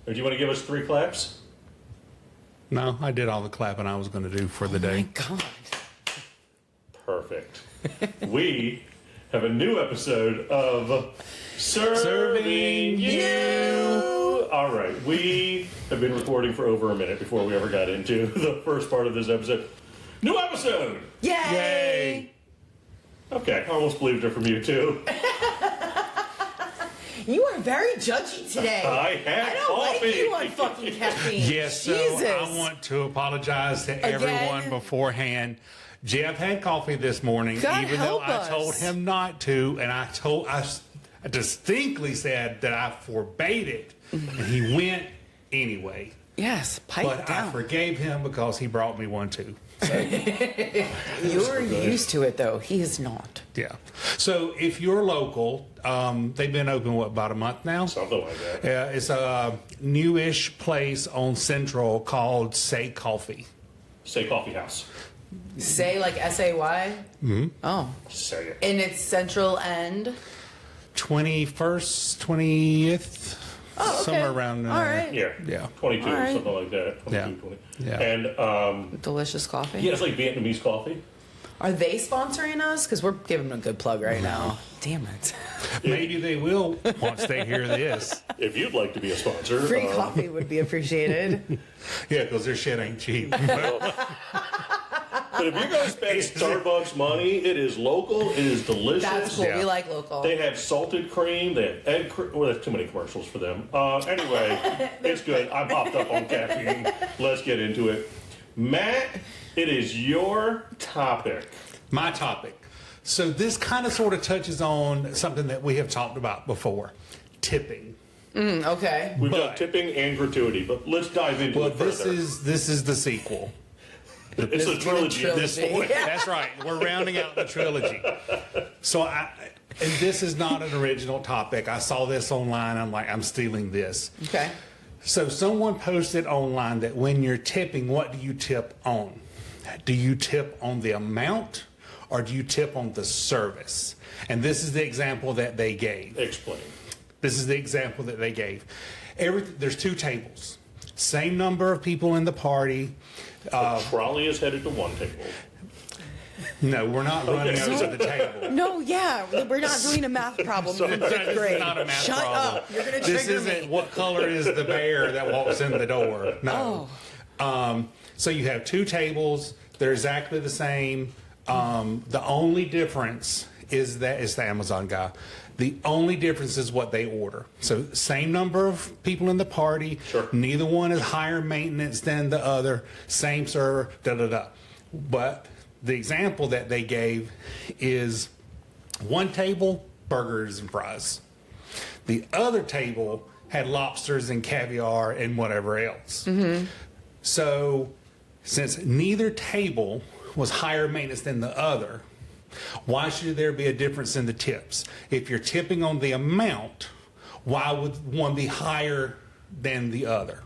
Or do you want to give us 3 claps? No, I did all the clapping I was going to do for the day. Oh my God. Perfect. We have a new episode of Serving You. All right, we have been recording for over a minute before we ever got into the first part of this episode. New episode! Yay! Yay! Okay, I almost believed it from you too. You are very judgy today. I had I don't coffee. like you on fucking caffeine. Yes, so Jesus. I want to apologize to everyone beforehand. Jeff had coffee this morning, God even though help I us. told him not to, and I distinctly said that I forbade it, and he went anyway. Yes, pipe But down. I forgave him because he brought me one too. You're used to it, though. He is not. Yeah. So if you're local, they've been open, about a month now? Something like that. Yeah, it's a newish place on Central called Say Coffee. Say Coffee House. Say like S-A-Y? Mm-hmm. Oh. Say it. In its central end? 21st, 20th, Oh, okay. somewhere around there. All right. Yeah. Yeah. 22, All right. something like that. 22, Yeah. 20. Yeah. And Delicious coffee. yeah, it's like Vietnamese coffee. Are they sponsoring us? Because we're giving them a good plug right now. Damn it. Maybe they will once they hear this. If you'd like to be a sponsor. Free coffee would be appreciated. Yeah, because their shit ain't cheap. But if you're going to spend Starbucks money, it is local, it is delicious. That's cool. Yeah. We like local. They have salted cream, they have egg cream. Well, that's too many commercials for them. Anyway, it's good. I'm hopped up on caffeine. Let's get into it. Matt, it is your topic. My topic. So this kind of sort of touches on something that we have talked about before, tipping. Okay. We've done But- tipping and gratuity, but let's dive into Well, it further. this is the sequel. It's a trilogy at this trilogy. point. That's right. We're rounding out the trilogy. So and this is not an original topic. I saw this online. I'm like, I'm stealing this. Okay. So someone posted online that when you're tipping, what do you tip on? Do you tip on the amount or do you tip on the service? And this is the example that they gave. Explain. This is the example that they gave. There's 2 tables. Same number of people in the party. Trolley is headed to one table. No, we're not running over to the table. No, yeah. We're not doing a math problem in This 5th is grade. not a math Shut problem. up. You're going to This trigger isn't me. what color is the bear that walks in the door. No. So you have 2 tables. They're exactly the same. The only difference is that it's the Amazon guy. The only difference is what they order. So same number of people in the party. Sure. Neither one is higher maintenance than the other. Same server. Da da da. But the example that they gave is one table, burgers and fries. The other table had lobsters and caviar and whatever else. So since neither table was higher maintenance than the other, why should there be a difference in the tips? If you're tipping on the amount, why would one be higher than the other?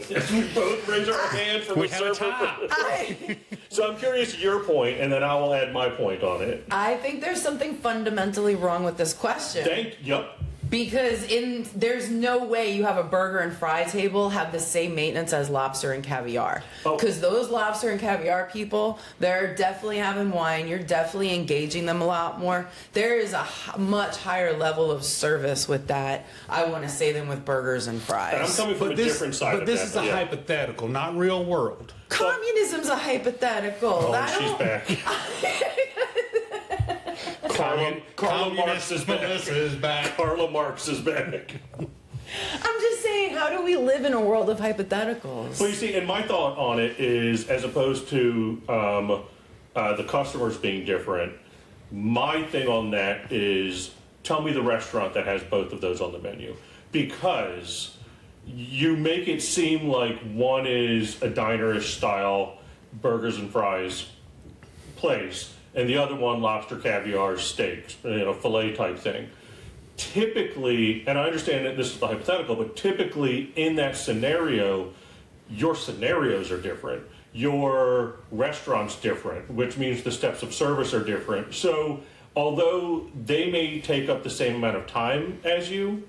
We both raise our hand for We the have a server. tie. So I'm curious your point, and then I will add my point on it. I think there's something fundamentally wrong with this question. Yep. Because there's no way you have a burger and fry table have the same maintenance as lobster and caviar. Oh. Because those lobster and caviar people, they're definitely having wine. You're definitely engaging them a lot more. There is a much higher level of service with that, I want to say, than with burgers and fries. And I'm coming from a different side But of this that. is a yeah. hypothetical, not real world. Communism's a hypothetical. Oh, she's back. Karl Marx is back. Melissa is back. Karl Marx is back. I'm just saying, how do we live in a world of hypotheticals? Well, you see, and my thought on it is, as opposed to the customers being different, my thing on that is, tell me the restaurant that has both of those on the menu. Because you make it seem like one is a dinerish style burgers and fries place, and the other one lobster, caviar, steaks, filet type thing. Typically, and I understand that this is the hypothetical, but typically in that scenario, your scenarios are different. Your restaurant's different, which means the steps of service are different. So although they may take up the same amount of time as you,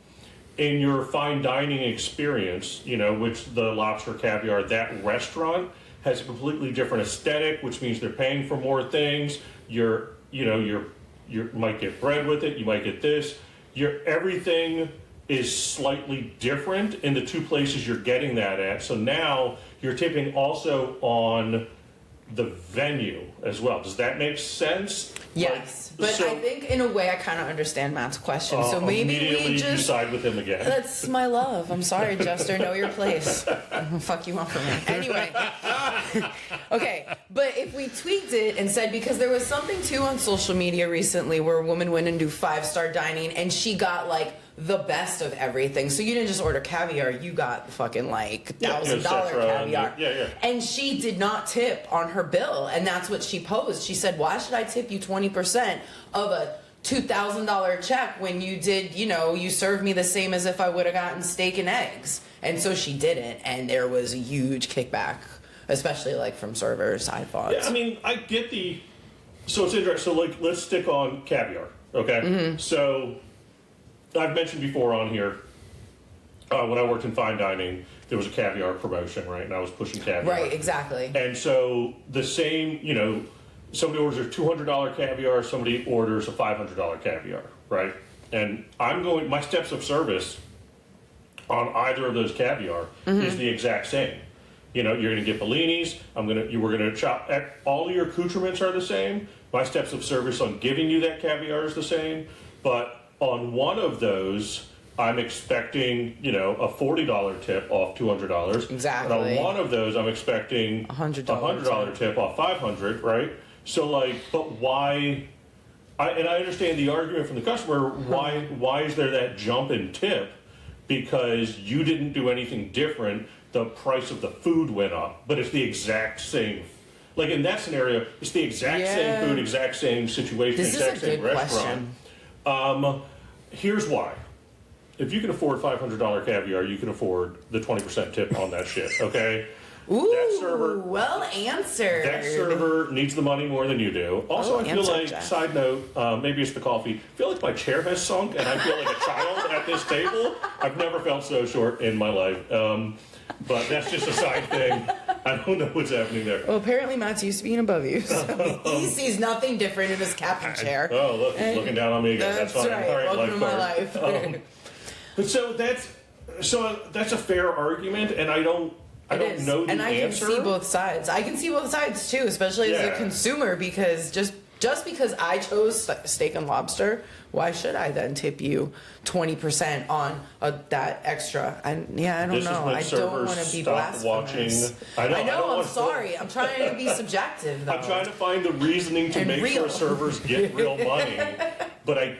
in your fine dining experience, which the lobster caviar, that restaurant has a completely different aesthetic, which means they're paying for more things. You might get bread with it. You might get this. Everything is slightly different in the two places you're getting that at. So now you're tipping also on the venue as well. Does that make sense? Yes, but I think in a way I kind of understand Matt's question. So maybe immediately we just you side with him again. That's my love. I'm sorry, Jester. Know your place. Fuck you up for me. Anyway. Okay, but if we tweaked it and said, because there was something too on social media recently where a woman went and do 5-star dining and she got like the best of everything. So you didn't just order caviar, you got fucking like $1,000 caviar. And she did not tip on her bill, and that's what she posed. She said, why should I tip you 20% of a $2,000 check when you did, you served me the same as if I would have gotten steak and eggs? And so she didn't, and there was a huge kickback, especially like from servers, I thought. Yeah, I mean, I get so it's interesting. So like, let's stick on caviar, okay? Mm-hmm. So I've mentioned before on here, when I worked in fine dining, there was a caviar promotion, right? And I was pushing caviar. Right, exactly. And so the same, somebody orders a $200 caviar, somebody orders a $500 caviar, right? And my steps of service on either of those caviar is the exact same. You're going to get bellinis. We're going to chop. All of your accoutrements are the same. My steps of service on giving you that caviar is the same. But on one of those, I'm expecting, a $40 tip off $200. Exactly. And on one of those, I'm expecting $100 tip off $500, right? So, but why? I understand the argument from the customer. Why is there that jump in tip? Because you didn't do anything different. The price of the food went up, but it's the exact same. Like in that scenario, it's the exact same food, exact same situation, exact same restaurant. Here's why. If you can afford $500 caviar, you can afford the 20% tip on that shit, okay? Ooh, that server, well answered. That server needs the money more than you do. Also, I feel like, side note, maybe it's the coffee, I feel like my chair has sunk and I feel like a child at this table. I've never felt so short in my life. But that's just a side thing. I don't know what's happening there. Well, apparently Matt's used to being above you, so he sees nothing different in his captain chair. Oh, look, he's looking down on me again. That's fine. Right. All right, welcome to my life. But so that's a fair argument, and I don't know the answer. And I can see both sides. I can see both sides too, especially as a consumer, because just because I chose steak and lobster, why should I then tip you 20% on that extra? I don't know. I don't want to be blasphemous. I know. I'm sorry. I'm trying to be subjective, though. I'm trying to find the reasoning to make sure servers get real money, but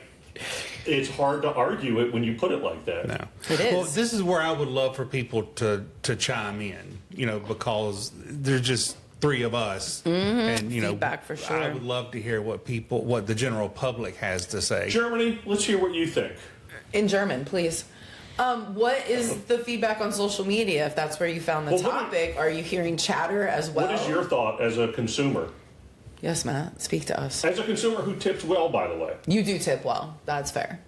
it's hard to argue it when you put it like that. No. It is. Well, this is where I would love for people to chime in, because there's just three of us, and feedback for sure. I would love to hear what the general public has to say. Germany, let's hear what you think. In German, please. What is the feedback on social media? If that's where you found the topic, are you hearing chatter as well? What is your thought as a consumer? Yes, Matt. Speak to us. As a consumer who tips well, by the way. You do tip well. That's fair.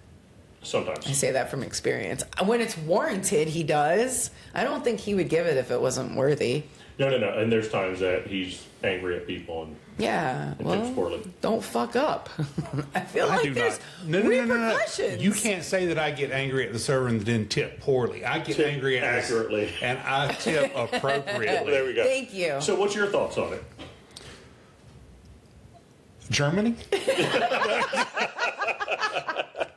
Sometimes. I say that from experience. When it's warranted, he does. I don't think he would give it if it wasn't worthy. No. And there's times that he's angry at people and tips poorly. Don't fuck up. I feel like there's repercussions. No. You can't say that I get angry at the server and then tip poorly. I get angry at accurately, and I tip appropriately. There we go. Thank you. So, what's your thoughts on it? Germany?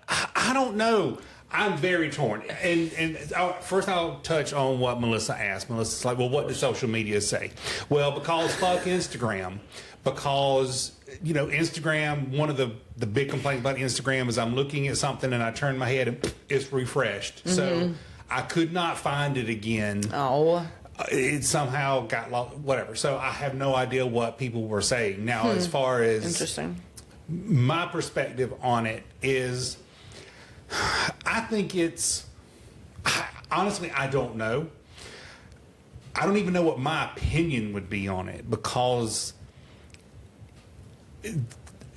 I don't know. I'm very torn. And first I'll touch on what Melissa asked. Melissa's like, well, what does social media say? Well, because fuck Instagram. Because, Instagram, one of the big complaints about Instagram is I'm looking at something and I turn my head and it's refreshed. Mm-hmm. So I could not find it again. Oh. It somehow got lost, whatever. So I have no idea what people were saying. Now, as far as interesting, my perspective on it is, I think honestly, I don't know. I don't even know what my opinion would be on it, because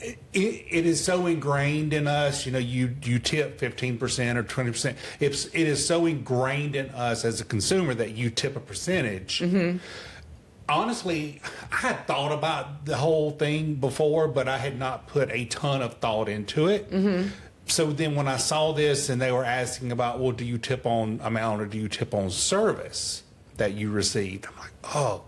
it is so ingrained in us. You tip 15% or 20%. It is so ingrained in us as a consumer that you tip a percentage. Mm-hmm. Honestly, I had thought about the whole thing before, but I had not put a ton of thought into it. Mm-hmm. So then when I saw this and they were asking about, well, do you tip on amount or do you tip on service that you received? I'm like, oh,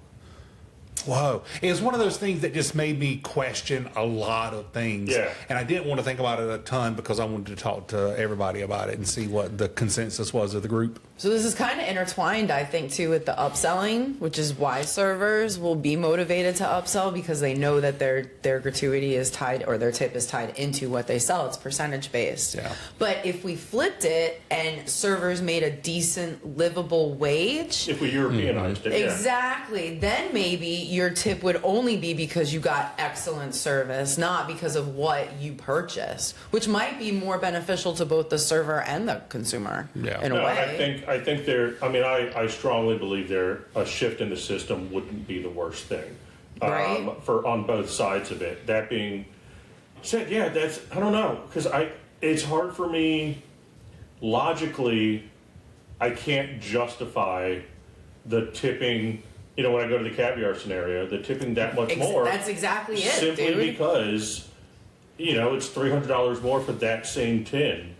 whoa. It was one of those things that just made me question a lot of things. Yeah. And I didn't want to think about it a ton because I wanted to talk to everybody about it and see what the consensus was of the group. So this is kind of intertwined, I think, too, with the upselling, which is why servers will be motivated to upsell because they know that their gratuity is tied or their tip is tied into what they sell. It's percentage based. Yeah. But if we flipped it and servers made a decent, livable wage, If we Europeanized it, yeah. exactly, then maybe your tip would only be because you got excellent service, not because of what you purchased, which might be more beneficial to both the server and the consumer in a No, way. I think I strongly believe a shift in the system wouldn't be the worst thing. Right. On both sides of it. That being said, yeah, I don't know, because it's hard for me logically. I can't justify the tipping. When I go to the caviar scenario, the tipping that much more. That's exactly it, simply dude. because it's $300 more for that same tin,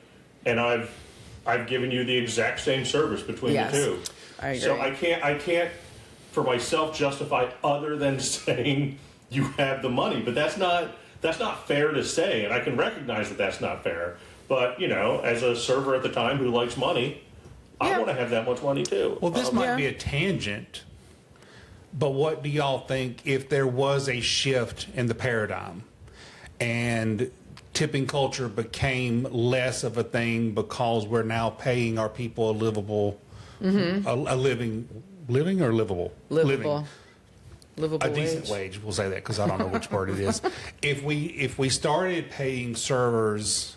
and I've given you the exact same service between Yes, the two. I agree. So I can't for myself justify other than saying you have the money, but that's not fair to say, and I can recognize that that's not fair. But as a server at the time who likes money, I Yeah. want to have that much money too. Well, this might Yeah. be a tangent, but what do y'all think if there was a shift in the paradigm and tipping culture became less of a thing because we're now paying our people a livable, a living or livable? Livable A decent wage. We'll say that because I don't know which word it is. If we started paying servers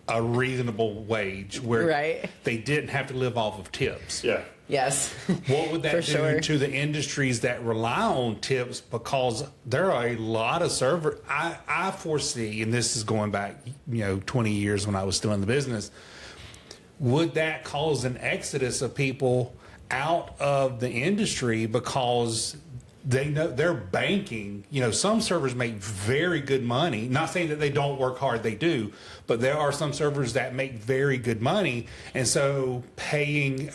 a reasonable wage where Right. they didn't have to live off of tips. Yeah. Yes. What would that For do sure. to the industries that rely on tips? Because there are a lot of servers. I foresee, and this is going back, 20 years when I was still in the business. Would that cause an exodus of people out of the industry because they know they're banking? Some servers make very good money. Not saying that they don't work hard, they do, but there are some servers that make very good money, and so paying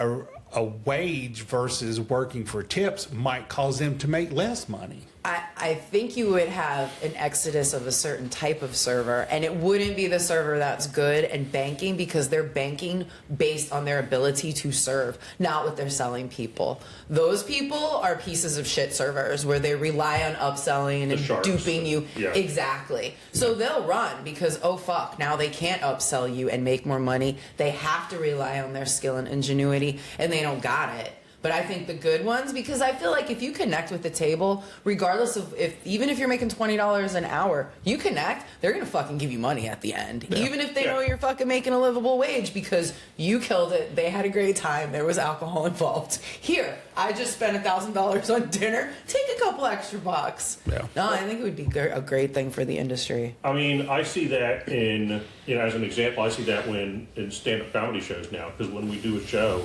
a wage versus working for tips might cause them to make less money. I think you would have an exodus of a certain type of server, and it wouldn't be the server that's good and banking because they're banking based on their ability to serve, not what they're selling people. Those people are pieces of shit servers where they rely on upselling and sharks. duping you. Yeah. Exactly. So they'll run because, oh fuck, now they can't upsell you and make more money. They have to rely on their skill and ingenuity, and they don't got it. But I think the good ones, because I feel like if you connect with the table, regardless of even if you're making $20 an hour, you connect, they're going to fucking give you money at the end. Yeah. Even if they Yeah. know you're fucking making a livable wage because you killed it, they had a great time, there was alcohol involved. Here, I just spent $1,000 on dinner, take a couple extra bucks. Yeah. No, I think it would be a great thing for the industry. I mean, I see that as an example, I see that in stand-up comedy shows now, because when we do a show,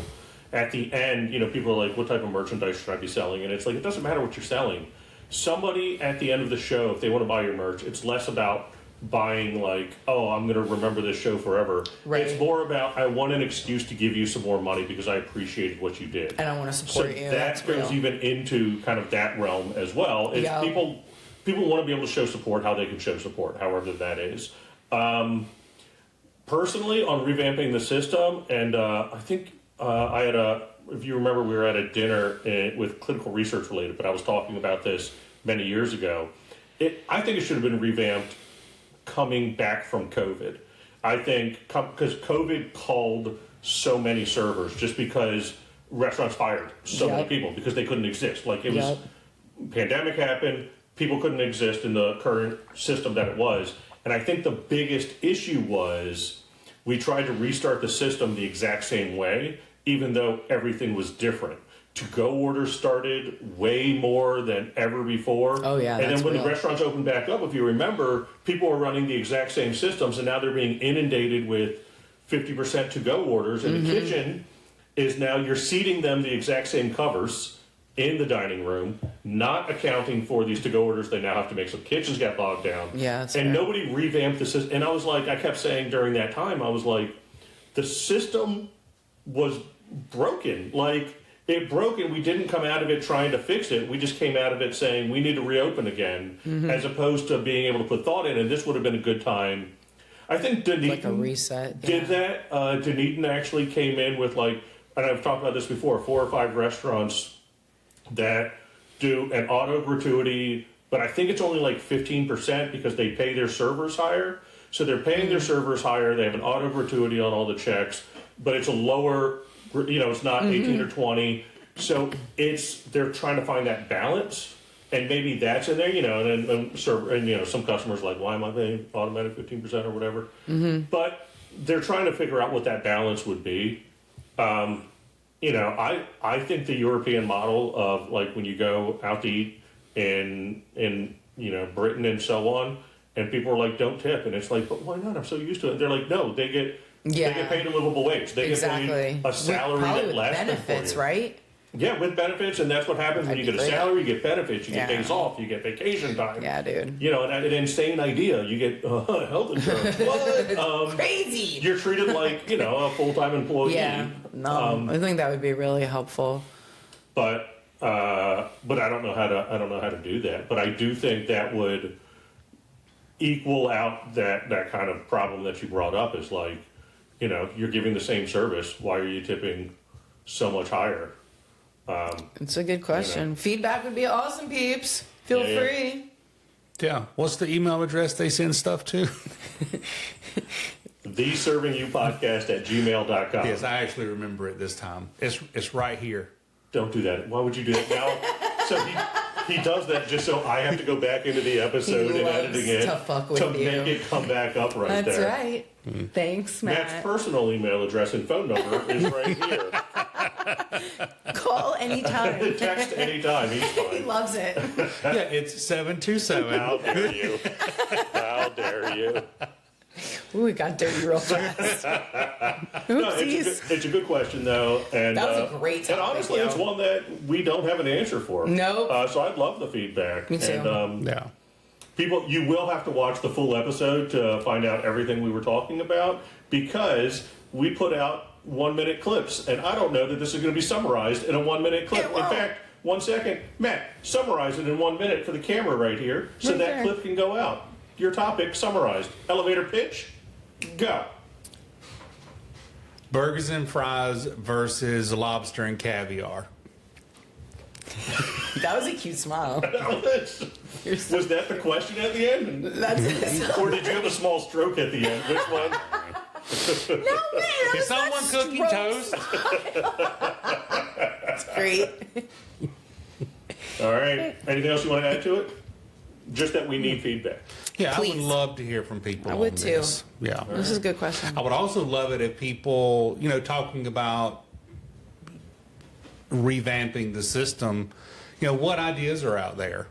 at the end, people are like, what type of merchandise should I be selling? And it's like, it doesn't matter what you're selling. Somebody at the end of the show, if they want to buy your merch, it's less about buying like, oh, I'm going to remember this show forever. Right. It's more about, I want an excuse to give you some more money because I appreciated what you did. And I want to So support you. that That's goes real. even into kind of that realm as well. Is Yeah. people want to be able to show support how they can show support, however that is. Personally, on revamping the system, and I think I had if you remember, we were at a dinner with clinical research related, but I was talking about this many years ago. I think it should have been revamped coming back from COVID. I think because COVID called so many servers just because restaurants fired so many Yep. people because they couldn't exist. Like it was, Yep. pandemic happened, people couldn't exist in the current system that it was. And I think the biggest issue was we tried to restart the system the exact same way, even though everything was different. to-go orders started way more than ever before. Oh, yeah, And that's then when real. the restaurants opened back up, if you remember, people were running the exact same systems, and now they're being inundated with 50% to-go orders. And the kitchen is now, you're seating them the exact same covers in the dining room, not accounting for these to-go orders they now have to make. So kitchens got bogged down. Yeah, that's and fair. nobody revamped the system. And I was like, I kept saying during that time, I was like, the system was broken. Like, it broke, and we didn't come out of it trying to fix it. We just came out of it saying we need to reopen again, as opposed to being able to put thought in. And this would have been a good time. I think Dunedin Like a reset. did that. Dunedin actually came in with, like, and I've talked about this before, 4 or 5 restaurants that do an auto gratuity, but I think it's only like 15% because they pay their servers higher. So they're paying their servers higher. They have an auto gratuity on all the checks, but it's a lower, it's not 18 or 20. So they're trying to find that balance, and maybe that's in there, and some customers are like, why am I paying automatic 15% or whatever? But they're trying to figure out what that balance would be. I think the European model of, like, when you go out to eat in Britain and so on, and people are like, don't tip, and it's like, but why not? I'm so used to it. And they're like, no, they get paid a livable wage. They get paid a salary Probably that with lasts benefits, for you. right? Yeah, with benefits, and that's what happens when you get a salary. You get benefits, you get Yeah. days off, you get vacation time. Yeah, dude. An insane idea. You get health insurance. What? Crazy. You're treated like a full-time employee. Yeah. No, I think that would be really helpful. But I don't know how to do that. But I do think that would equal out that kind of problem that you brought up. Is like, you're giving the same service. Why are you tipping so much higher? It's a good question. Feedback would be awesome, peeps. Feel Yeah. free. Yeah. What's the email address they send stuff to? theservingyouPodcast@gmail.com. Yes, I actually remember it this time. It's right here. Don't do that. Why would you do that now? So he does that just so I have to go back into the episode He and loves editing it to fuck with make you. it come back up right That's there. right. Thanks, Matt. Matt's personal email address and phone number is right here. Call anytime. Text anytime. He's He fine. loves it. Yeah, it's 727. How dare you? How dare you? Ooh, it got dirty real fast. No, Oopsies. it's a good question though, and That was a great And topic, honestly, yo. it's one that we don't have an answer for. Nope. So I'd love the feedback. Me too. And Yeah. people, you will have to watch the full episode to find out everything we were talking about, because we put out 1-minute clips, and I don't know that this is going to be summarized in a 1-minute clip. It In won't. fact, 1 second, Matt, summarize it in 1 minute for the camera right here, so Right that there. clip can go out. Your topic summarized. Elevator pitch, go. Burgers and fries versus lobster and caviar. That was a cute smile. You're so- Was that the question at the end? That's it. Or did you have a small stroke at the end? Which one? No, man. That Is was someone not cooking strokes. toast? That's great. All right. Anything else you want to add to it? Just that we need feedback. Yeah, I Please. would love to hear from people. I would on too. this. Yeah. This is a good question. I would also love it if people, talking about revamping the system, what ideas are out there?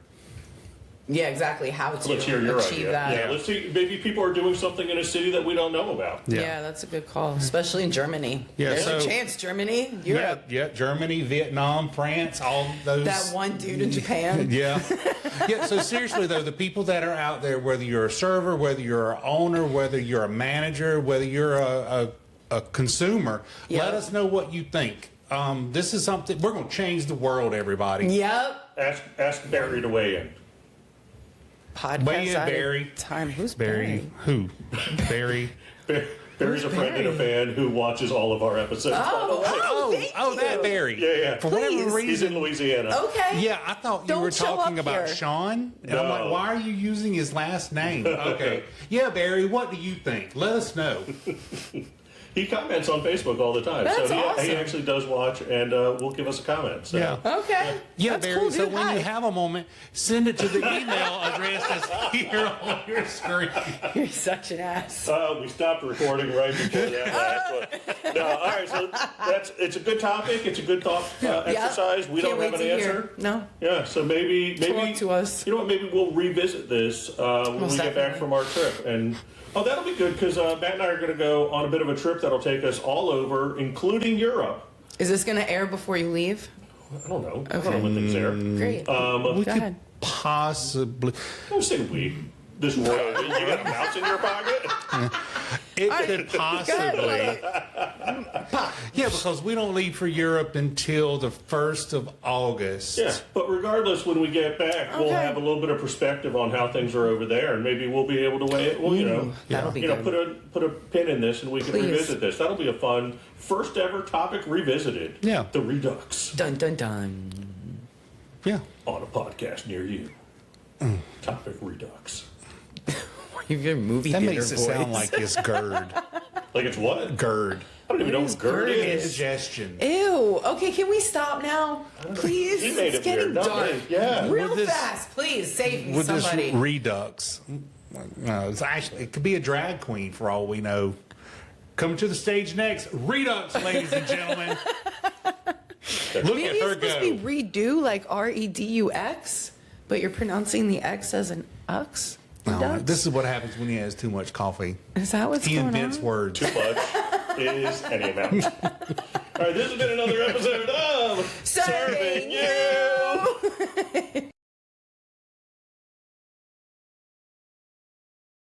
Yeah, exactly. How to Let's hear your achieve idea. that. Yeah, let's see. Maybe people are doing something in a city that we don't know about. Yeah. That's a good call, especially in Germany. Yeah, There's a so- chance, Germany, Europe. Yeah, Germany, Vietnam, France, all those. That one dude in Japan. Yeah. Yeah, so seriously, though, the people that are out there, whether you're a server, whether you're an owner, whether you're a manager, whether you're a consumer, Yeah. let us know what you think. This is something, we're going to change the world, everybody. Yep. Ask Barry to weigh in. Podcast Weigh in, out of Barry. Time. Who's Barry, Barry? who? Barry. Barry's a friend and a fan who watches all of our episodes. Thank you. That Barry. Yeah. For Please. whatever He's reason. in Louisiana. Okay. Yeah, I thought you Don't were show talking up about here. Sean. And I'm like, No. why are you using his last name? Okay. Yeah, Barry, what do you think? Let us know. He comments on Facebook all the time. That's so he awesome. actually does watch and will give us a comment. So. Yeah. Okay. Yeah, That's Barry. cool, So dude. when Hi. you have a moment, send it to the email address that's here on your screen. You're such an ass. We stopped recording right before that last one. No, all right, so it's a good topic. It's a good thought exercise. We Can't don't have wait an to answer. hear. No. Yeah, so maybe Talk to us. You know what? Maybe we'll revisit this when Most we get back definitely. from our trip. And that'll be good because Matt and I are going to go on a bit of a trip that'll take us all over, including Europe. Is this going to air before you leave? I don't know. I don't Okay. know when things air. Great. We Go could ahead. possibly. Don't say we. This royal. You got a mouse in your pocket? It All right. could Go ahead, possibly. Yeah, because we don't leave for Europe until the 1st of August. Yeah, but regardless, when we get back, we'll Okay. have a little bit of perspective on how things are over there, and maybe we'll be able to weigh it. Well, That'll be good. put a pin in this, and we can Please. revisit this. That'll be a fun first ever topic revisited. Yeah. The Redux Dun dun dun. Yeah. on a podcast near you. Topic Redux. Your movie That theater makes it voice. sound like it's GERD. Like it's what? GERD. I don't even know is what GERD GERD? is. Indigestion. Ew. Okay, can we stop now? Please. He made It's it getting weird. No, dark. yeah. Real With this- fast. Please save me, With somebody. this redux. No, it's actually, it could be a drag queen for all we know. Coming to the stage next, Redux, ladies and gentlemen. Look Maybe at it's her supposed go. to be redo, like REDUX, but you're pronouncing the X as an Ux? No, Redux? this is what happens when he has too much coffee. Is that what's He going invents on? words. Too much is any amount. All right, this has been another episode of Serving